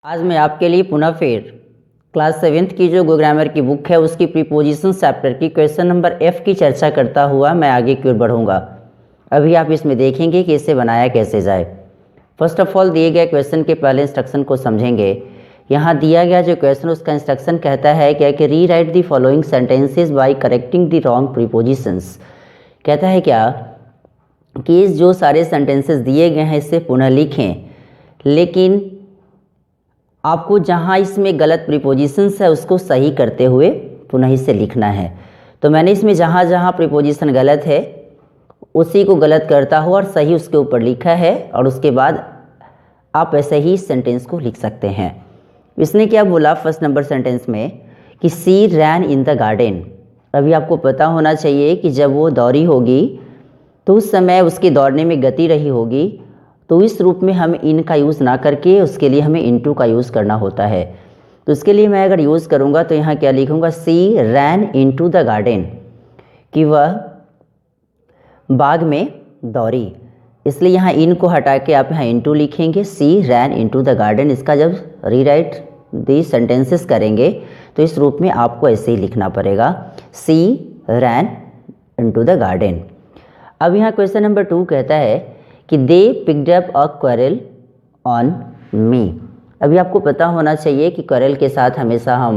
आज मैं आपके लिए पुनः फिर क्लास 7th की जो ग्रामर की बुक है उसकी प्रीपोजिशन चैप्टर की क्वेश्चन नंबर F की चर्चा करता हुआ मैं आगे की ओर बढ़ूँगा। अभी आप इसमें देखेंगे कि इसे बनाया कैसे जाए। फर्स्ट ऑफ ऑल दिए गए क्वेश्चन के पहले इंस्ट्रक्शन को समझेंगे। यहाँ दिया गया जो क्वेश्चन उसका इंस्ट्रक्शन कहता है क्या कि rewrite the following sentences by correcting the wrong prepositions. कहता है क्या कि जो सारे सेंटेंसेस दिए गए हैं इसे पुनः लिखें, लेकिन आपको जहाँ इसमें गलत प्रीपोजिशंस है उसको सही करते हुए पुनः इसे लिखना है। तो मैंने इसमें जहाँ जहाँ प्रीपोजिशन गलत है उसी को गलत करता हूँ और सही उसके ऊपर लिखा है, और उसके बाद आप ऐसे ही इस सेंटेंस को लिख सकते हैं। इसने क्या बोला फर्स्ट नंबर सेंटेंस में कि सी रैन इन द गार्डन। अभी आपको पता होना चाहिए कि जब वो दौड़ी होगी तो उस समय उसके दौड़ने में गति रही होगी, तो इस रूप में हम इन का यूज़ ना करके उसके लिए हमें इनटू का यूज़ करना होता है। तो इसके लिए मैं अगर यूज़ करूँगा तो यहाँ क्या लिखूँगा, सी रैन इनटू द गार्डन, कि वह बाग में दौड़ी। इसलिए यहाँ इन को हटा के आप यहाँ इनटू लिखेंगे, सी रैन इनटू द गार्डन। इसका जब रीराइट दी सेंटेंसेस करेंगे तो इस रूप में आपको ऐसे ही लिखना पड़ेगा, सी रैन इनटू द गार्डन। अब यहाँ क्वेश्चन नंबर 2 कहता है कि they picked up a quarrel on me. अभी आपको पता होना चाहिए कि क्वेरल के साथ हमेशा हम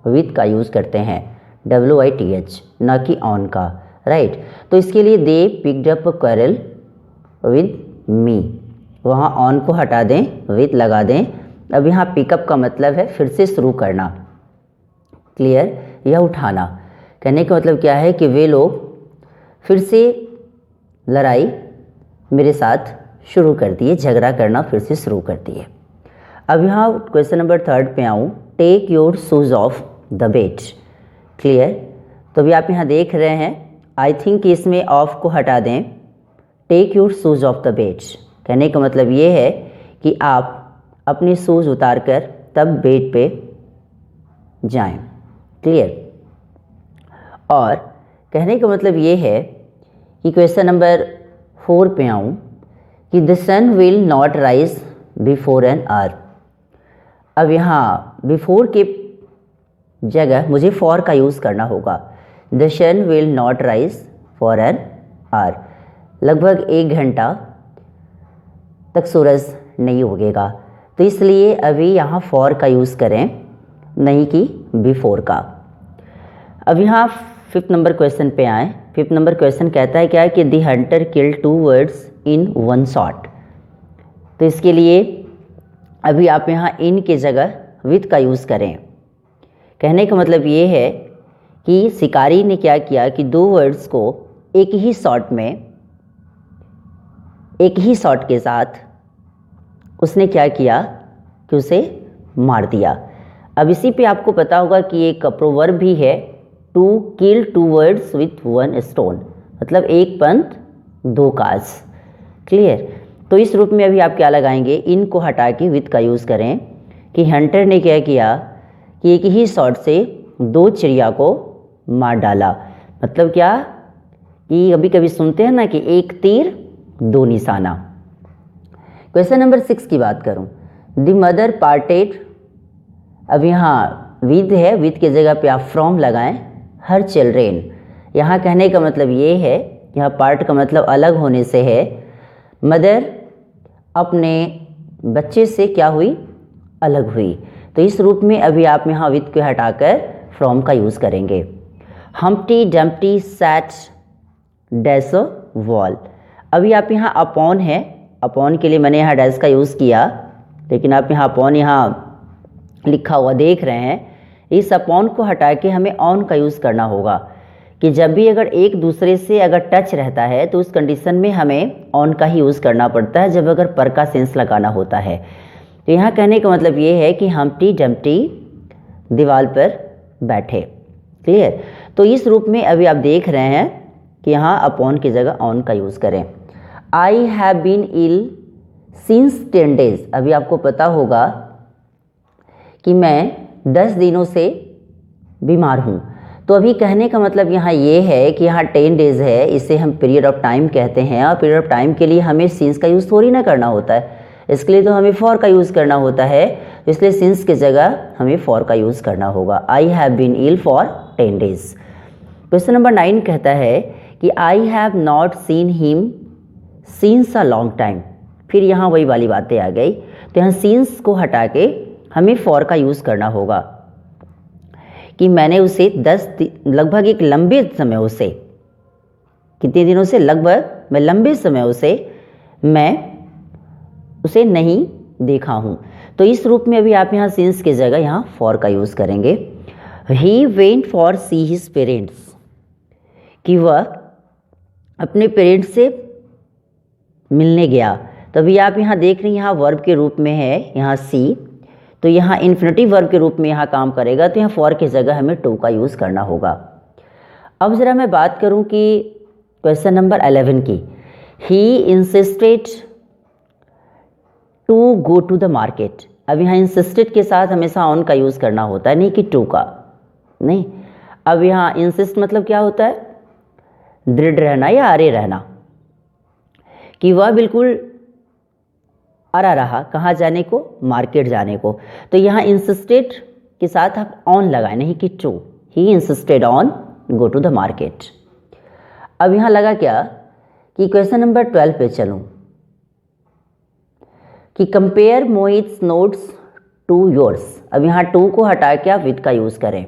विथ का यूज़ करते हैं, WITH, ना कि ऑन का, राइट। तो इसके लिए they picked up a quarrel with me, वहाँ ऑन को हटा दें, विथ लगा दें। अब यहाँ पिकअप का मतलब है फिर से शुरू करना, क्लियर, यह उठाना। कहने का मतलब क्या है कि वे लोग फिर से लड़ाई मेरे साथ शुरू कर दिए, झगड़ा करना फिर से शुरू कर दिए। अब यहाँ क्वेश्चन नंबर 3 पे आऊँ, take your shoes off the bed, clear. तो अभी आप यहाँ देख रहे हैं, आई थिंक कि इसमें ऑफ को हटा दें, take your shoes off the bed. कहने का मतलब ये है कि आप अपने शूज़ उतार कर तब बेड पे जाएं, क्लियर। और कहने का मतलब ये है कि क्वेश्चन नंबर 4 पे आऊँ कि the sun will not rise before an hour. अब यहाँ बिफोर के जगह मुझे फॉर का यूज़ करना होगा। The sun will not rise for an hour, लगभग 1 घंटा तक सूरज नहीं उगेगा। तो इसलिए अभी यहाँ फॉर का यूज़ करें, नहीं कि बिफोर का। अब यहाँ 5th नंबर क्वेश्चन पे आए। 5th नंबर क्वेश्चन कहता है क्या है कि दी हंटर किल्ड 2 बर्ड्स इन 1 शॉट। तो इसके लिए अभी आप यहाँ इन के जगह विथ का यूज़ करें। कहने का मतलब ये है कि शिकारी ने क्या किया कि 2 बर्ड्स को एक ही शॉट में, एक ही शॉट के साथ उसने क्या किया कि उसे मार दिया। अब इसी पे आपको पता होगा कि एक प्रोवर्ब भी है, to kill 2 birds with 1 stone, मतलब एक पंथ 2 काज, क्लियर। तो इस रूप में अभी आप क्या लगाएंगे, इन को हटा के विथ का यूज़ करें कि हंटर ने क्या किया कि एक ही शॉट से 2 चिड़िया को मार डाला। मतलब क्या कि कभी कभी सुनते हैं ना कि एक तीर 2 निशाना। क्वेश्चन नंबर 6 की बात करूं, द मदर पार्टेड। अब यहाँ विद है, विद के जगह पे आप फ्रॉम लगाएं, हर चिल्ड्रेन। यहाँ कहने का मतलब ये है, यहाँ पार्ट का मतलब अलग होने से है। मदर अपने बच्चे से क्या हुई, अलग हुई। तो इस रूप में अभी आप यहाँ विद को हटाकर फ्रॉम का यूज़ करेंगे। Humpty Dumpty sat dash wall. अभी आप यहाँ अपॉन है, अपॉन के लिए मैंने यहाँ डैश का यूज़ किया, लेकिन आप यहाँ अपॉन यहाँ लिखा हुआ देख रहे हैं। इस अपॉन को हटा के हमें ऑन का यूज़ करना होगा कि जब भी अगर एक दूसरे से अगर टच रहता है तो उस कंडीशन में हमें ऑन का ही यूज़ करना पड़ता है, जब अगर पर का सेंस लगाना होता है। तो यहाँ कहने का मतलब ये है कि हम्प्टी डम्प्टी दीवार पर बैठे, क्लियर। तो इस रूप में अभी आप देख रहे हैं कि यहाँ अपॉन की जगह ऑन का यूज़ करें। I have been ill since 10 days। अभी आपको पता होगा कि मैं 10 दिनों से बीमार हूँ। तो अभी कहने का मतलब यहाँ ये है कि यहाँ 10 days है, इसे हम पीरियड ऑफ टाइम कहते हैं, और पीरियड ऑफ टाइम के लिए हमें सिंस का यूज़ थोड़ी ना करना होता है, इसके लिए तो हमें फॉर का यूज़ करना होता है। इसलिए सिंस की जगह हमें फॉर का यूज़ करना होगा। I have been ill for 10 days। Question number 9 कहता है कि I have not seen him since a long time. फिर यहाँ वही वाली बातें आ गई, तो यहाँ सीन्स को हटा के हमें फॉर का यूज़ करना होगा कि मैंने उसे लगभग एक लंबे समय से, कितने दिनों से, लगभग मैं लंबे समय से मैं उसे नहीं देखा हूँ। तो इस रूप में अभी आप यहाँ सिंस की जगह यहाँ फॉर का यूज़ करेंगे। He went for see his parents, कि वह अपने पेरेंट्स से मिलने गया। तो अभी आप यहाँ देख रहे हैं यहाँ वर्ब के रूप में है यहाँ सी, तो यहाँ इन्फिनिटिव वर्ब के रूप में यहाँ काम करेगा, तो यहाँ फॉर की जगह हमें टू का यूज़ करना होगा। अब ज़रा मैं बात करूँ कि क्वेश्चन नंबर 11 की, he insisted to go to the market. अब यहाँ इंसिस्टेड के साथ हमेशा ऑन का यूज़ करना होता है, नहीं कि टू का नहीं। अब यहाँ इंसिस्ट मतलब क्या होता है, दृढ़ रहना या अरे रहना, कि वह बिल्कुल अरा रहा, कहाँ जाने को, मार्केट जाने को। तो यहाँ इंसिस्टेड के साथ आप ऑन लगाए, नहीं कि to. He insisted on go to the market. अब यहाँ लगा क्या कि क्वेश्चन नंबर 12 पे चलूँ कि compare Mohit's notes to yours. अब यहाँ टू को हटा के आप विद का यूज़ करें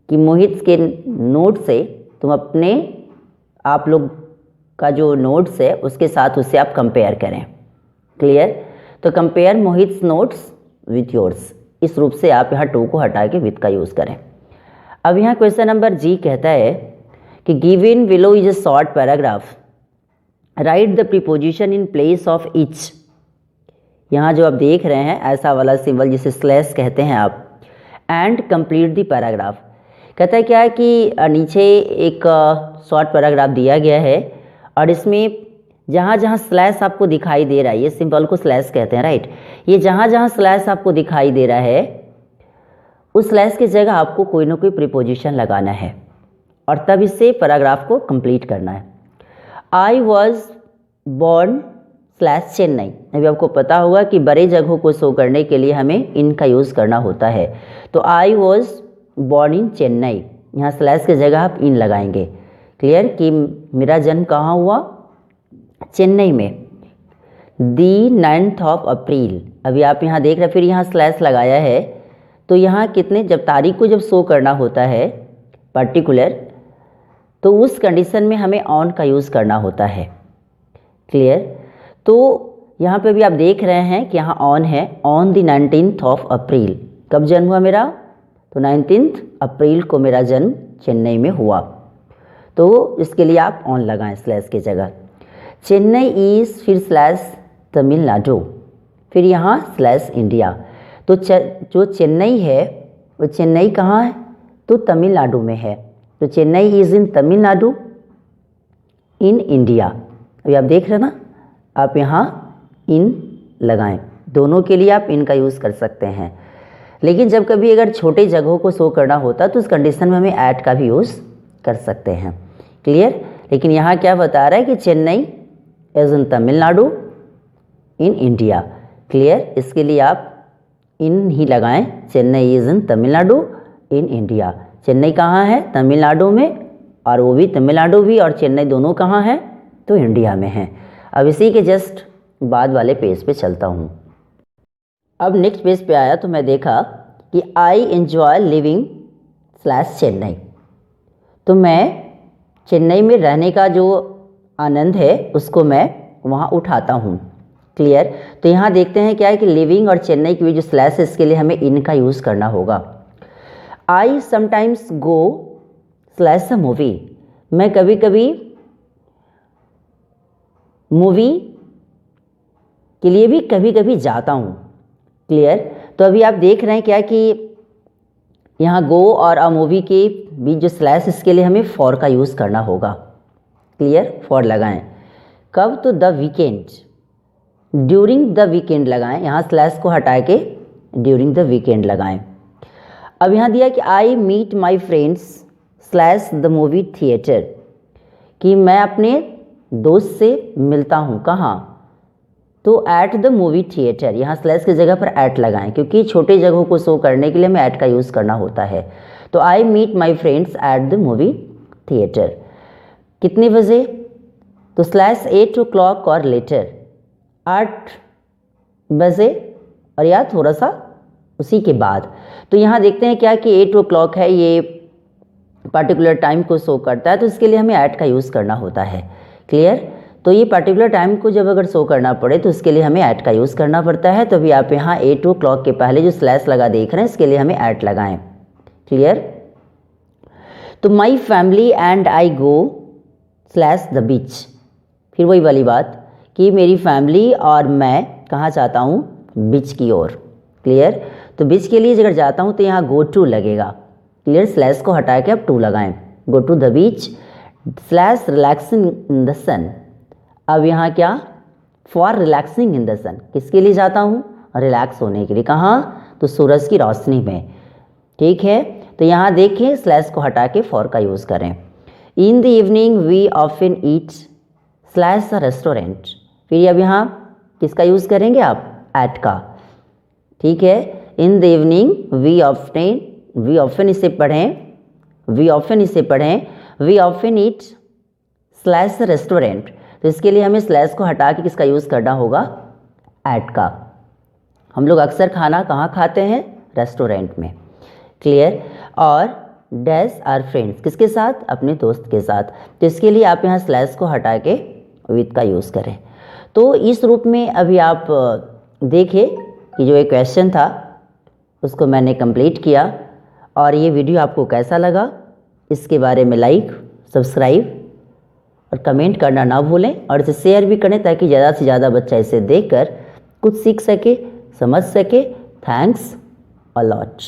कि मोहित के नोट से तुम अपने, आप लोग का जो नोट्स है उसके साथ उससे आप कंपेयर करें। क्लियर? तो compare Mohit's notes with yours, इस रूप से आप यहाँ टू को हटा के विथ का यूज़ करें। अब यहाँ क्वेश्चन नंबर जी कहता है कि given below is a short paragraph, right the preposition in place of each. यहाँ जो आप देख रहे हैं ऐसा वाला सिंबल जिसे स्लैश कहते हैं आप, एंड कंप्लीट द पैराग्राफ। कहता है क्या है कि नीचे एक शॉर्ट पैराग्राफ दिया गया है और इसमें जहाँ जहाँ स्लैश आपको दिखाई दे रहा है, ये सिंबल को स्लैश कहते हैं, राइट। ये जहाँ जहाँ स्लैश आपको दिखाई दे रहा है उस स्लैश की जगह आपको कोई ना कोई प्रीपोजिशन लगाना है और तब इससे पैराग्राफ को कंप्लीट करना है। I was born slash Chennai. अभी आपको पता होगा कि बड़े जगहों को शो करने के लिए हमें इन का यूज़ करना होता है। तो I was born in Chennai, यहाँ स्लैश की जगह आप इन लगाएंगे। क्लियर? कि मेरा जन्म कहाँ हुआ, चेन्नई में, दी 9th of अप्रैल। अभी आप यहाँ देख रहे हैं, फिर यहाँ स्लैश लगाया है, तो यहाँ कितने, जब तारीख को जब शो करना होता है पर्टिकुलर, तो उस कंडीशन में हमें ऑन का यूज़ करना होता है। क्लियर? तो यहाँ पे भी आप देख रहे हैं कि यहाँ ऑन है, ऑन दी 19th of अप्रैल। कब जन्म हुआ मेरा, तो 19 अप्रैल को मेरा जन्म चेन्नई में हुआ, तो इसके लिए आप ऑन लगाएं स्लैश की जगह। चेन्नई इज़, फिर स्लैश तमिलनाडु, फिर यहाँ स्लैश इंडिया। तो जो चेन्नई है वो चेन्नई कहाँ है, तो तमिलनाडु में है, तो Chennai is in Tamil Nadu in India. अभी आप देख रहे हैं ना, आप यहाँ इन लगाएं, दोनों के लिए आप इन का यूज़ कर सकते हैं। लेकिन जब कभी अगर छोटे जगहों को शो करना होता तो उस कंडीशन में हमें ऐट का भी यूज़ कर सकते हैं। क्लियर? लेकिन यहाँ क्या बता रहा है कि Chennai is in Tamil Nadu in India. Clear? इसके लिए आप इन ही लगाएं, Chennai is in Tamil Nadu in India. Chennai कहाँ है, तमिलनाडु में, और वो भी तमिलनाडु भी और चेन्नई दोनों कहाँ हैं, तो इंडिया में हैं। अब इसी के जस्ट बाद वाले पेज पे चलता हूँ। अब नेक्स्ट पेज पे आया तो मैं देखा कि I enjoy living slash Chennai. तो मैं चेन्नई में रहने का जो आनंद है उसको मैं वहाँ उठाता हूँ। क्लियर? तो यहाँ देखते हैं क्या है कि लिविंग और चेन्नई की जो स्लैश है इसके लिए हमें इन का यूज़ करना होगा। I sometimes go slash a movie. मैं कभी कभी मूवी के लिए भी कभी कभी जाता हूँ। क्लियर? तो अभी आप देख रहे हैं क्या कि यहाँ गो और अ मूवी के बीच जो स्लैश इसके लिए हमें फॉर का यूज़ करना होगा। क्लियर? फॉर लगाएं। कब? तो the weekend, during the weekend लगाएं, यहाँ स्लैश को हटा के ड्यूरिंग द वीकेंड लगाएं। अब यहाँ दिया कि I meet my friends slash the movie theatre, कि मैं अपने दोस्त से मिलता हूँ, कहाँ, तो एट द मूवी थिएटर, यहाँ स्लैश की जगह पर एट लगाएं क्योंकि छोटे जगहों को शो करने के लिए हमें एट का यूज़ करना होता है। तो I meet my friends at the movie theatre. कितने बजे? तो स्लैश 8 o'clock और लेटर, 8 बजे और या थोड़ा सा उसी के बाद। तो यहाँ देखते हैं क्या कि 8 o'clock है, ये पर्टिकुलर टाइम को शो करता है, तो इसके लिए हमें ऐट का यूज़ करना होता है। क्लियर? तो ये पर्टिकुलर टाइम को जब अगर शो करना पड़े तो इसके लिए हमें ऐट का यूज़ करना पड़ता है। तो अभी आप यहाँ 8 o'clock के पहले जो स्लैश लगा देख रहे हैं इसके लिए हमें ऐट लगाएं। क्लियर? तो my family and I go slash the beach, फिर वही वाली बात कि मेरी फैमिली और मैं कहाँ जाता हूँ? बीच की ओर। क्लियर? तो बीच के लिए अगर जाता हूँ तो यहाँ गो टू लगेगा। क्लियर? स्लैश को हटा के आप टू लगाएं। Go to the beach slash relaxing in the sun. अब यहाँ क्या? For relaxing in the sun, किसके लिए जाता हूँ? रिलैक्स होने के लिए। कहाँ? तो सूरज की रोशनी में। ठीक है, तो यहाँ देखिए स्लैश को हटा के फॉर का यूज़ करें। In the evening we often eat slash restaurant, फिर अब यहाँ किसका यूज़ करेंगे आप? एट का। ठीक है, in the evening we often इसे पढ़ें, we often eat slash restaurant. तो इसके लिए हमें स्लैश को हटा के किसका यूज़ करना होगा? एट का। हम लोग अक्सर खाना कहाँ खाते हैं? रेस्टोरेंट में। क्लियर? और डैश आर फ्रेंड्स, किसके साथ? अपने दोस्त के साथ। तो इसके लिए आप यहाँ स्लैश को हटा के विद का यूज़ करें। तो इस रूप में अभी आप देखें कि जो एक क्वेश्चन था उसको मैंने कंप्लीट किया। और ये वीडियो आपको कैसा लगा इसके बारे में लाइक, सब्सक्राइब और कमेंट करना ना भूलें और इसे शेयर भी करें ताकि ज़्यादा से ज़्यादा बच्चा इसे देखकर कुछ सीख सके, समझ सके। Thanks a lot.